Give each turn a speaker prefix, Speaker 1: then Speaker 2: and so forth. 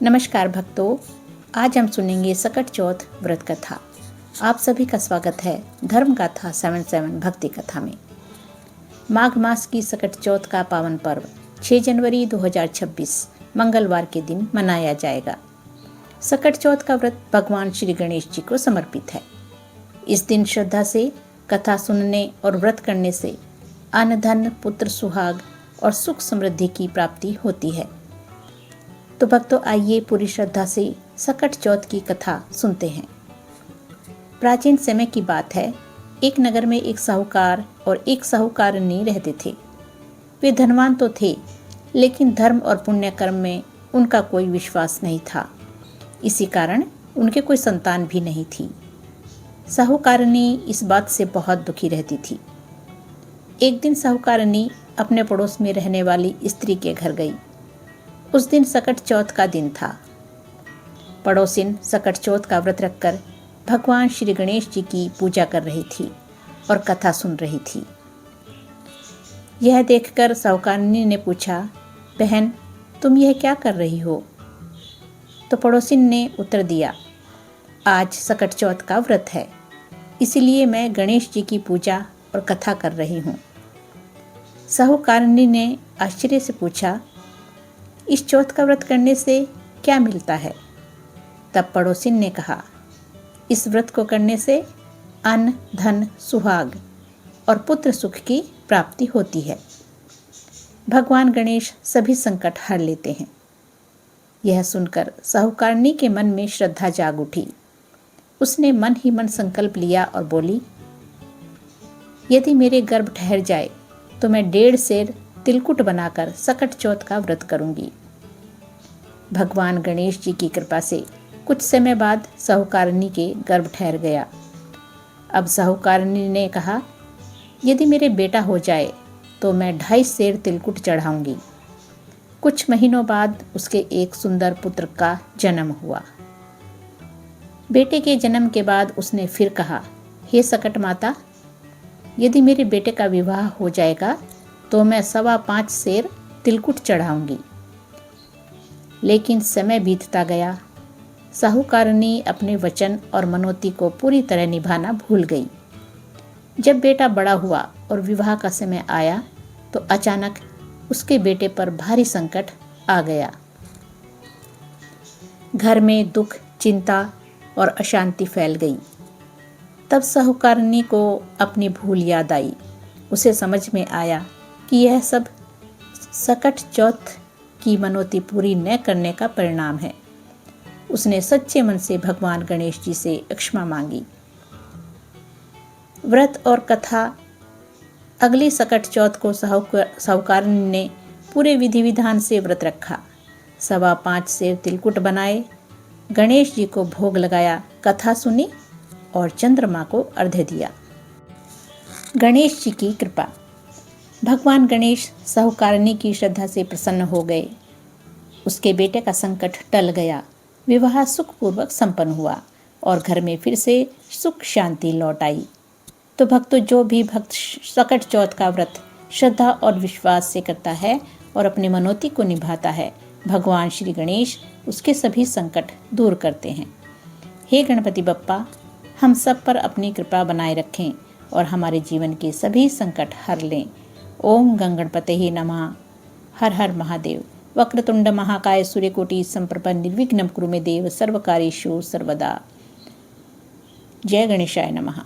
Speaker 1: नमस्कार भक्तों, आज हम सुनेंगे सकट चौथ व्रत कथा। आप सभी का स्वागत है धर्म गाथा 77 भक्ति कथा में। माघ मास की सकट चौथ का पावन पर्व 6 जनवरी 2026 मंगलवार के दिन मनाया जाएगा। सकट चौथ का व्रत भगवान श्री गणेश जी को समर्पित है। इस दिन श्रद्धा से कथा सुनने और व्रत करने से अन्न धन पुत्र सुहाग और सुख समृद्धि की प्राप्ति होती है। तो भक्तों, आइए पूरी श्रद्धा से सकट चौथ की कथा सुनते हैं। प्राचीन समय की बात है। एक नगर में एक साहूकार और एक साहूकारनी रहते थे। वे धनवान तो थे, लेकिन धर्म और पुण्य कर्म में उनका कोई विश्वास नहीं था। इसी कारण उनके कोई संतान भी नहीं थी। साहूकारनी इस बात से बहुत दुखी रहती थी। एक दिन साहूकारनी अपने पड़ोस में रहने वाली स्त्री के घर गई। उस दिन सकट चौथ का दिन था। पड़ोसिन सकट चौथ का व्रत रखकर भगवान श्री गणेश जी की पूजा कर रही थी और कथा सुन रही थी। यह देखकर साहूकारनी ने पूछा, बहन, तुम यह क्या कर रही हो? तो पड़ोसिन ने उत्तर दिया, आज सकट चौथ का व्रत है, इसलिए मैं गणेश जी की पूजा और कथा कर रही हूँ। साहूकारनी ने आश्चर्य से पूछा, इस चौथ का व्रत करने से क्या मिलता है? तब पड़ोसिन ने कहा, इस व्रत को करने से अन्न धन सुहाग और पुत्र सुख की प्राप्ति होती है। भगवान गणेश सभी संकट हर लेते हैं। यह सुनकर साहूकारनी के मन में श्रद्धा जाग उठी। उसने मन ही मन संकल्प लिया और बोली, यदि मेरे गर्भ ठहर जाए तो मैं 1.5 सेर तिलकुट बनाकर सकट चौथ का व्रत करूंगी। भगवान गणेश जी की कृपा से कुछ समय बाद साहूकारनी के गर्भ ठहर गया। अब साहूकारनी ने कहा, यदि मेरे बेटा हो जाए तो मैं 2.5 सेर तिलकुट चढ़ाऊंगी। कुछ महीनों बाद उसके एक सुंदर पुत्र का जन्म हुआ। बेटे के जन्म के बाद उसने फिर कहा, हे सकट माता, यदि मेरे बेटे का विवाह हो जाएगा तो मैं 5.25 सेर तिलकुट चढ़ाऊंगी। लेकिन समय बीतता गया। साहूकारनी अपने वचन और मनोती को पूरी तरह निभाना भूल गई। जब बेटा बड़ा हुआ और विवाह का समय आया तो अचानक उसके बेटे पर भारी संकट आ गया। घर में दुख, चिंता और अशांति फैल गई। तब साहूकारनी को अपनी भूल याद आई। उसे समझ में आया कि यह सब सकट चौथ की मनोती पूरी न करने का परिणाम है। उसने सच्चे मन से भगवान गणेश जी से क्षमा मांगी। व्रत और कथा। अगली सकट चौथ को साहूकारनी ने पूरे विधि विधान से व्रत रखा। 5.25 सेर तिलकुट बनाए, गणेश जी को भोग लगाया, कथा सुनी और चंद्रमा को अर्घ्य दिया। गणेश जी की कृपा। भगवान गणेश साहूकारनी की श्रद्धा से प्रसन्न हो गए। उसके बेटे का संकट टल गया, विवाह सुखपूर्वक संपन्न हुआ और घर में फिर से सुख शांति लौट आई। तो भक्तों, जो भी भक्त सकट चौथ का व्रत श्रद्धा और विश्वास से करता है और अपनी मनोती को निभाता है, भगवान श्री गणेश उसके सभी संकट दूर करते हैं। हे गणपति बप्पा, हम सब पर अपनी कृपा बनाए रखें और हमारे जीवन के सभी संकट हर लें। ओम गंगणपतये नमः। हर हर महादेव। वक्रतुंड महाकाय सूर्यकोटि समप्रभ निर्विघ्नं कुरु मे देव सर्वकार्येषु सर्वदा। जय गणेशाय नमः।